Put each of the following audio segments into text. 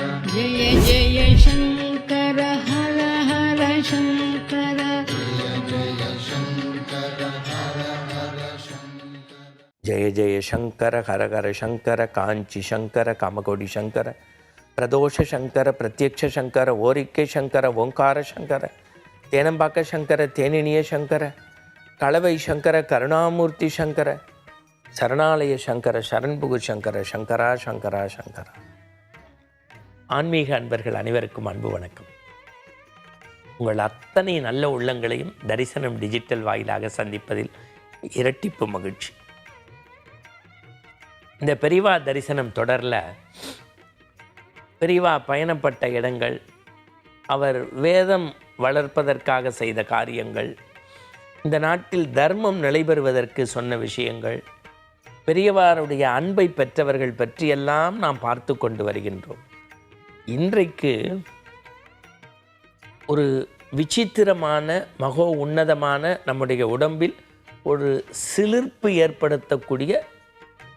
जय जय शङ्कर हर हर शङ्कर जय जय शङ्कर हर हर शङ्कर काञ्ची शङ्कर कामकोडि शङ्कर प्रदोष शङ्कर प्रत्यक्ष शङ्कर ओरिक्के शङ्कर ओङ्कार शङ्कर तेनम्बाक शङ्कर तेनिनिय शङ्कर कळवै शङ्कर करुणामूर्ति शङ्कर சரணாலய சங்கர சரண்புகு சங்கர சங்கரா சங்கரா சங்கரா. ஆன்மீக அன்பர்கள் அனைவருக்கும் அன்பு வணக்கம். உங்கள் அத்தனை நல்ல உள்ளங்களையும் தரிசனம் டிஜிட்டல் வாயிலாக சந்திப்பதில் இரட்டிப்பு மகிழ்ச்சி. இந்த பெரியவா தரிசனம் தொடரில் பெரியவா பயணப்பட்ட இடங்கள், அவர் வேதம் வளர்ப்பதற்காக செய்த காரியங்கள், இந்த நாட்டில் தர்மம் நிலைபெறுவதற்கு சொன்ன விஷயங்கள், பெரியவாருடைய அன்பை பெற்றவர்கள் பற்றியெல்லாம் நாம் பார்த்து கொண்டு வருகின்றோம். இன்றைக்கு ஒரு விசித்திரமான மகோ உன்னதமான நம்முடைய உடம்பில் ஒரு சிலிர்ப்பு ஏற்படுத்தக்கூடிய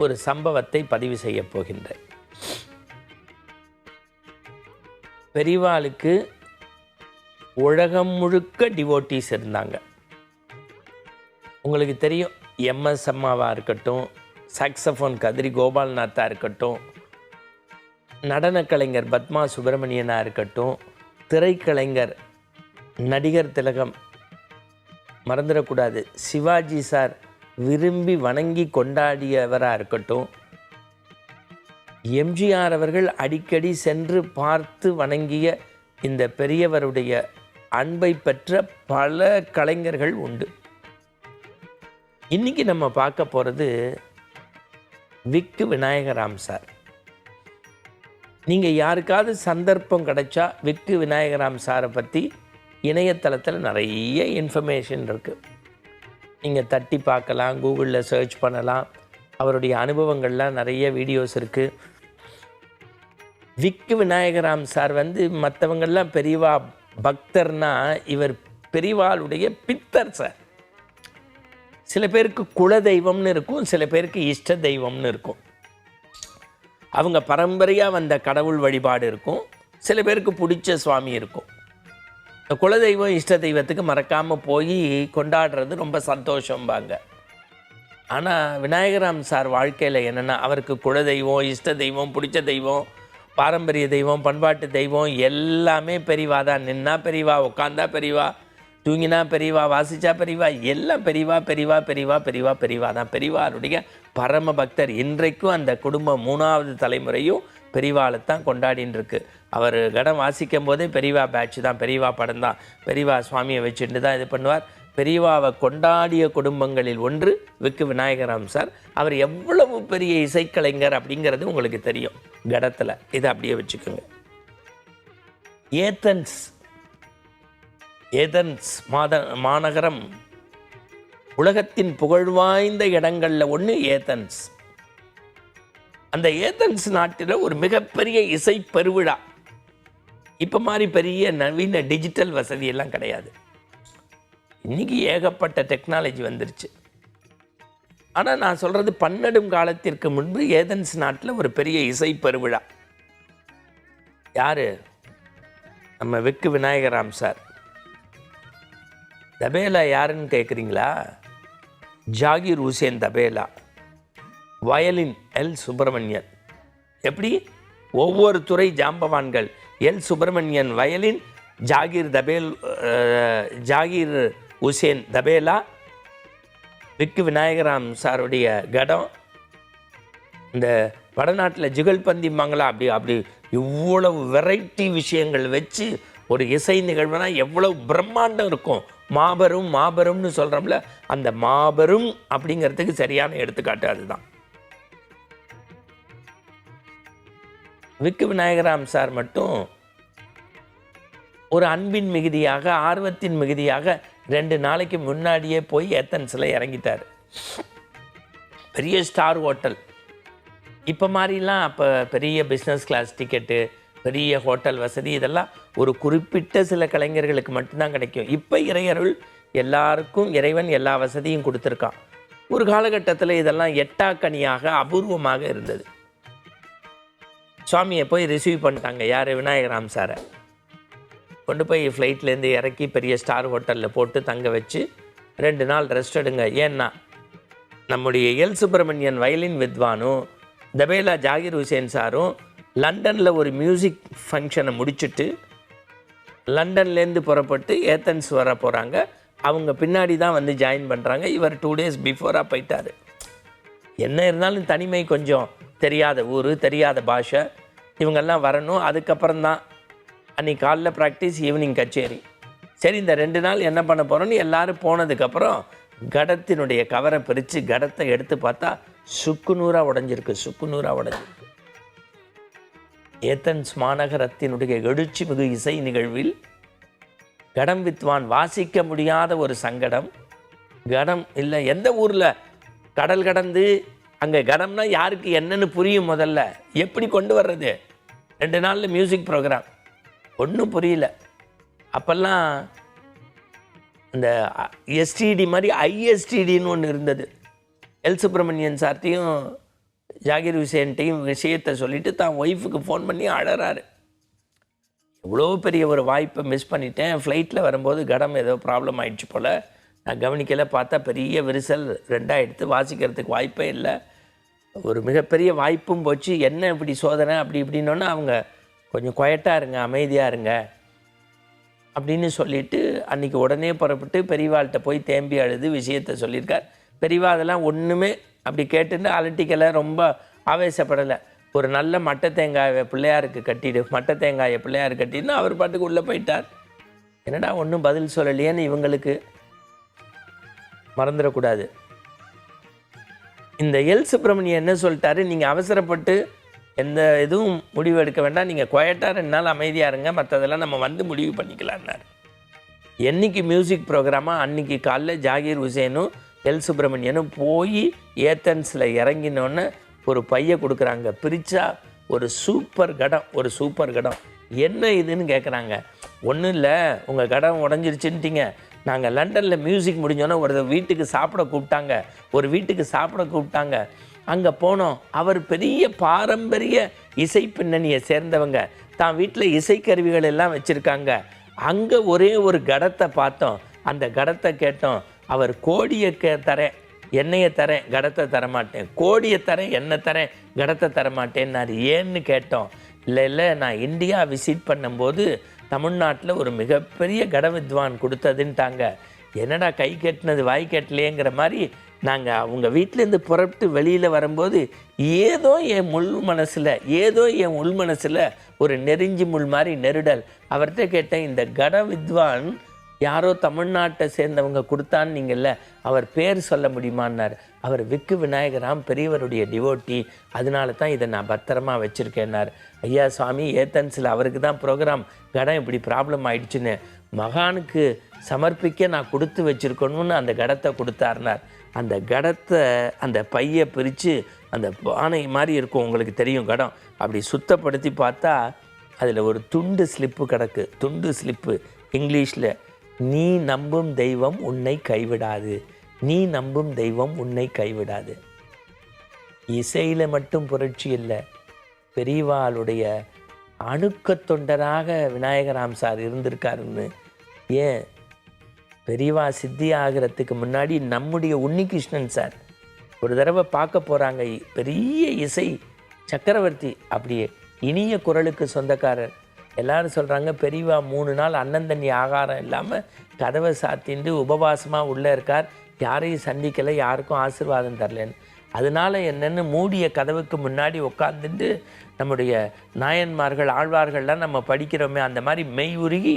ஒரு சம்பவத்தை பதிவு செய்ய போகின்றேன். பெரியவாளுக்கு உலகம் முழுக்க டிவோட்டீஸ் இருந்தாங்க. உங்களுக்கு தெரியும், எம்எஸ் அம்மாவாக இருக்கட்டும், சாக்ஸஃபோன் கதிரி கோபால்நாத்தாக இருக்கட்டும், நடன கலைஞர் பத்மா சுப்பிரமணியனாக இருக்கட்டும், திரைக்கலைஞர் நடிகர் திலகம், மறந்துடக்கூடாது சிவாஜி சார் விரும்பி வணங்கி கொண்டாடியவராக இருக்கட்டும், எம்ஜிஆர் அவர்கள் அடிக்கடி சென்று பார்த்து வணங்கிய இந்த பெரியவருடைய அன்பை பெற்ற பல கலைஞர்கள் உண்டு. இன்றைக்கி நம்ம பார்க்க போகிறது விக்கு விநாயகராம் சார். நீங்கள் யாருக்காவது சந்தர்ப்பம் கிடைச்சா விக்கு விநாயகராம் சாரை பற்றி இணையதளத்தில் நிறைய இன்ஃபர்மேஷன் இருக்குது. நீங்கள் தட்டி பார்க்கலாம், கூகுளில் சர்ச் பண்ணலாம். அவருடைய அனுபவங்கள்லாம் நிறைய வீடியோஸ் இருக்குது. விக்கு விநாயகராம் சார் மற்றவங்கள்லாம் பெரியவா பக்தர்னா, இவர் பெரியவாளுடைய பித்தர் சார். சில பேருக்கு குல தெய்வம்னு இருக்கும், சில பேருக்கு இஷ்ட தெய்வம்னு இருக்கும். அவங்க பரம்பரையாக வந்த கடவுள் வழிபாடு இருக்கும், சில பேருக்கு பிடிச்ச சுவாமி இருக்கும். குலதெய்வம் இஷ்ட தெய்வத்துக்கு மறக்காமல் போய் கொண்டாடுறது ரொம்ப சந்தோஷம்பாங்க. ஆனால் விநாயகராம் சார் வாழ்க்கையில் என்னென்னா, அவருக்கு குலதெய்வம், இஷ்ட தெய்வம், பிடிச்ச தெய்வம், பாரம்பரிய தெய்வம், பண்பாட்டு தெய்வம் எல்லாமே பெரியவா தான். நின்னா பெரியவா, உட்காந்தா பெரியவா, தூங்கினா பெரியவா, வாசிச்சா பெரியவா, எல்லாம் பெரியவா பெரியவா பெரியவா பெரியவா பெரியவா தான். பெரியவாருடைய பரம பக்தர். இன்றைக்கும் அந்த குடும்பம் 3வது தலைமுறையும் பெரியவாளை தான் கொண்டாடின்னு இருக்கு. அவர் கடம் வாசிக்கும் போதே பெரியவா பேட்ச் தான், பெரியவா படம் தான், பெரியவா சுவாமியை வச்சுட்டு தான் இது பண்ணுவார். பெரியவாவை கொண்டாடிய குடும்பங்களில் ஒன்று விக்கு விநாயகராம் சார். அவர் எவ்வளவு பெரிய இசைக்கலைஞர் அப்படிங்கிறது உங்களுக்கு தெரியும் கடத்தில். இதை அப்படியே வச்சுக்கோங்க. ஏதென்ஸ் மாநகரம் உலகத்தின் புகழ்வாய்ந்த இடங்களில் ஒன்று ஏதென்ஸ். அந்த ஏதென்ஸ் நாட்டில் ஒரு மிகப்பெரிய இசை பெருவிழா. இப்போ மாதிரி பெரிய நவீன டிஜிட்டல் வசதியெல்லாம் கிடையாது. இன்றைக்கி ஏகப்பட்ட டெக்னாலஜி வந்துருச்சு. ஆனால் நான் சொல்கிறது, பன்னெடும் காலத்திற்கு முன்பு ஏதென்ஸ் நாட்டில் ஒரு பெரிய இசை பெருவிழா. யார்? நம்ம விக்கு விநாயகராம் சார். தபேலா யாருன்னு கேட்குறீங்களா? ஜாகிர் ஹுசேன் தபேலா. Violin L Subramaniam. எப்படி? ஒவ்வொரு துறை ஜாம்பவான்கள். எல் சுப்பிரமணியன் வயலின், ஜாகிர் ஹுசேன் தபேலா, விக்கு விநாயகராம் சாருடைய கடம். இந்த வடநாட்டில் ஜுகல்பந்திம்பாங்களா, அப்படி இவ்வளவு வெரைட்டி விஷயங்கள் வச்சு ஒரு இசை நிகழ்வுனா எவ்வளவு பிரம்மாண்டம் இருக்கும். மாபெரும்னு சொல்கிறோம்ல, அந்த மாபெரும் அப்படிங்கிறதுக்கு சரியான எடுத்துக்காட்டு அதுதான். விக்கு விநாயகராம் சார் மட்டும் ஒரு அன்பின் மிகுதியாக, ஆர்வத்தின் மிகுதியாக 2 நாளைக்கு முன்னாடியே போய் ஏத்தன்ஸில் இறங்கிட்டார். பெரிய ஸ்டார் ஹோட்டல். இப்போ மாதிரிலாம் அப்போ பெரிய பிஸ்னஸ் கிளாஸ் டிக்கெட்டு, பெரிய ஹோட்டல் வசதி, இதெல்லாம் ஒரு குறிப்பிட்ட சில கலைஞர்களுக்கு மட்டும்தான் கிடைக்கும். இப்போ இறையருள் எல்லாருக்கும் இறைவன் எல்லா வசதியும் கொடுத்துருக்கான். ஒரு காலகட்டத்தில் இதெல்லாம் எட்டாக்கனியாக அபூர்வமாக இருந்தது. சுவாமியை போய் ரிசீவ் பண்ணிட்டாங்க. யார்? விநாயகராம் சாரை கொண்டு போய் ஃப்ளைட்லேருந்து இறக்கி பெரிய ஸ்டார் ஹோட்டலில் போட்டு தங்க வச்சு 2 நாள் ரெஸ்ட் எடுங்க. ஏன்னா நம்முடைய எல் சுப்பிரமணியன் வயலின் வித்வானும் தபேலா ஜாகிர் ஹுசேன் சாரும் லண்டனில் ஒரு மியூசிக் ஃபங்க்ஷனை முடிச்சுட்டு லண்டன்லேருந்து புறப்பட்டு ஏத்தன்ஸ் வர போகிறாங்க. அவங்க பின்னாடி தான் வந்து ஜாயின் பண்ணுறாங்க. இவர் 2 days பிஃபோராக போயிட்டார். என்ன இருந்தாலும் தனிமை, கொஞ்சம் தெரியாத ஊர், தெரியாத பாஷை, இவங்கெல்லாம் வரணும். அதுக்கப்புறம் தான் அன்றைக்கி காலைல ப்ராக்டிஸ், ஈவினிங் கச்சேரி. சரி, இந்த 2 நாள் என்ன பண்ண போகிறோன்னு எல்லோரும் போனதுக்கப்புறம் கடத்தினுடைய கவரை பிரித்து கடத்தை எடுத்து பார்த்தா சுக்குநூறாக உடைஞ்சிருக்கு. ஏத்தன்ஸ் மாநகரத்தினுடைய எழுச்சி மிகு இசை நிகழ்வில் கடம் வித்வான் வாசிக்க முடியாத ஒரு சங்கடம். கடம் இல்லை, எந்த ஊரில் கடல் கடந்து அங்கே கடம்னா யாருக்கு என்னன்னு புரியும்? முதல்ல எப்படி கொண்டு வர்றது? 2 நாளில் மியூசிக் ப்ரோக்ராம் ஒன்றும் புரியல. அப்போல்லாம் இந்த எஸ்டிடி மாதிரி ஐஎஸ்டிடின்னு ஒன்று இருந்தது. எல் சுப்பிரமணியன் சார்ட்டையும் ஜாகிர் ஹுசேன்ட்டையும் விஷயத்தை சொல்லிவிட்டு தான் ஒய்ஃபுக்கு ஃபோன் பண்ணி அழறாரு. எவ்வளோ பெரிய ஒரு வாய்ப்பை மிஸ் பண்ணிட்டேன். ஃப்ளைட்டில் வரும்போது கடம் ஏதோ ப்ராப்ளம் ஆகிடுச்சு போல், நான் கவனிக்கலை. பார்த்தா பெரிய விரிசல் 2 எடுத்து வாசிக்கிறதுக்கு வாய்ப்பே இல்லை. ஒரு மிகப்பெரிய வாய்ப்பும் போச்சு. என்ன இப்படி சோதனை அப்படி இப்படின்னோன்னா அவங்க கொஞ்சம் குவைட்டாக இருங்க, அமைதியாக இருங்க அப்படின்னு சொல்லிவிட்டு அன்றைக்கி உடனே புறப்பட்டு பெரியவாள்கிட்ட போய் தேம்பி அழுது விஷயத்தை சொல்லியிருக்கார். பெரியவா அதெல்லாம் ஒன்றுமே அப்படி கேட்டுன்னு அலட்டிக்கலை, ரொம்ப ஆவேசப்படலை. ஒரு நல்ல மட்டை தேங்காயை பிள்ளையாருக்கு கட்டின்னு அவர் பாட்டுக்கு உள்ளே போயிட்டார். என்னடா ஒன்றும் பதில் சொல்லலையேன்னு இவங்களுக்கு மறந்துடக்கூடாது. இந்த எல் சுப்பிரமணியன் என்ன சொல்லிட்டாரு, நீங்கள் அவசரப்பட்டு எந்த இதுவும் முடிவு எடுக்க வேண்டாம், நீங்கள் குவைட்டாக 2 நாள் அமைதியாக இருங்க, மற்றதெல்லாம் நம்ம வந்து முடிவு பண்ணிக்கலான்னார். என்றைக்கு மியூசிக் ப்ரோக்ராமாக அன்றைக்கி காலைல ஜாகிர் ஹுசேனும் எல் சுப்பிரமணியனும் போய் ஏத்தன்ஸில் இறங்கினோன்னு ஒரு பையை கொடுக்குறாங்க. பிரித்தா ஒரு சூப்பர் கடம். என்ன இதுன்னு கேட்குறாங்க. ஒன்றும் இல்லை, உங்கள் கடம் உடஞ்சிருச்சுன்ட்டிங்க. நாங்கள் லண்டனில் மியூசிக் முடிஞ்சோன்னே ஒரு வீட்டுக்கு சாப்பிட கூப்பிட்டாங்க. அங்கே போனோம். அவர் பெரிய பாரம்பரிய இசை பின்னணியை சேர்ந்தவங்க, தான் வீட்டில் இசைக்கருவிகள் எல்லாம் வச்சுருக்காங்க. அங்கே ஒரே ஒரு கடத்தை பார்த்தோம், அந்த கடத்தை கேட்டோம். அவர் கோடியை தரேன், எண்ணெயை தரேன், கடத்தை தரமாட்டேன், கோடியை தரேன், எண்ணெய் தரேன், கடத்தை தரமாட்டேன்னாரு. ஏன்னு கேட்டோம். இல்லை, நான் இந்தியா விசிட் பண்ணும்போது தமிழ்நாட்டில் ஒரு மிகப்பெரிய கட வித்வான் கொடுத்ததுன்ட்டாங்க. என்னடா கை கட்டினது வாய் கட்டலையேங்கிற மாதிரி நாங்கள் அவங்க வீட்டிலேருந்து புறப்பட்டு வெளியில் வரும்போது ஏதோ என் உள் மனசில் ஒரு நெருஞ்சி முள் மாதிரி நெருடல். அவர்கிட்ட கேட்டேன், இந்த கட வித்வான் யாரோ தமிழ்நாட்டை சேர்ந்தவங்க கொடுத்தான்னு நீங்கள்ல, அவர் பேர் சொல்ல முடியுமான்னார். அவர் விக்கு விநாயகராம் பெரியவருடைய டிவோட்டி, அதனால தான் இதை நான் பத்திரமா வச்சுருக்கேன்னார். ஐயா சுவாமி, ஏத்தன்ஸில் அவருக்கு தான் ப்ரோக்ராம், கடம் இப்படி ப்ராப்ளம் ஆயிடுச்சுன்னு மகானுக்கு சமர்ப்பிக்க நான் கொடுத்து வச்சுருக்கணும்னு அந்த கடத்தை கொடுத்தாருனார். அந்த கடத்தை, அந்த பையை பிரித்து, அந்த பானை மாதிரி இருக்கும், உங்களுக்கு தெரியும் கடம், அப்படி சுத்தப்படுத்தி பார்த்தா அதில் ஒரு துண்டு ஸ்லிப்பு கிடக்கு. துண்டு ஸ்லிப்பு இங்கிலீஷில், நீ நம்பும் தெய்வம் உன்னை கைவிடாது. இசையில் மட்டும் புரட்சி இல்லை, பெரியவாளுடைய அணுக்க தொண்டராக விநாயகராம் சார் இருந்திருக்காருன்னு. ஏன், பெரியவா சித்தி ஆகிறதுக்கு முன்னாடி நம்முடைய உன்னிகிருஷ்ணன் சார் ஒரு தடவை பார்க்க போகிறாங்க. பெரிய இசை சக்கரவர்த்தி, அப்படியே இனிய குரலுக்கு சொந்தக்காரர். எல்லாரும் சொல்கிறாங்க, பெரியவா 3 நாள் அன்னந்தண்ணி ஆகாரம் இல்லாமல் கதவை சாத்திண்டு உபவாசமாக உள்ளே இருக்கார், யாரையும் சந்திக்கலை, யாருக்கும் ஆசீர்வாதம் தரலன்னு. அதனால் என்னென்னு மூடிய கதவுக்கு முன்னாடி உட்காந்துட்டு நம்முடைய நாயன்மார்கள் ஆழ்வார்கள்லாம் நம்ம படிக்கிறோமே, அந்த மாதிரி மெய் உருகி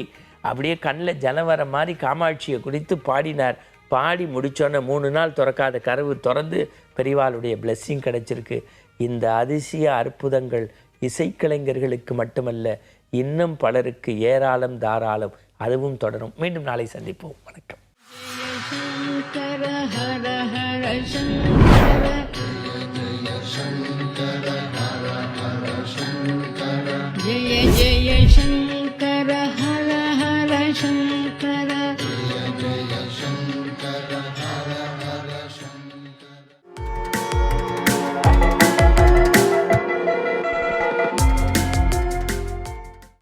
அப்படியே கண்ணில் ஜலம் வர மாதிரி காமாட்சியை குறித்து பாடினார். பாடி முடித்தோன்னே 3 நாள் திறக்காத கதவு திறந்து பெரியவாளுடைய பிளெஸ்ஸிங் கிடச்சிருக்கு. இந்த அதிசய அற்புதங்கள் இசைக்கலைஞர்களுக்கு மட்டுமல்ல, இன்னும் பலருக்கு ஏராளம் தாராளம். அதுவும் தொடரும். மீண்டும் நாளை சந்திப்போம். வணக்கம். சங்கர ஹர ஹர சங்கர ஜெய ஜெய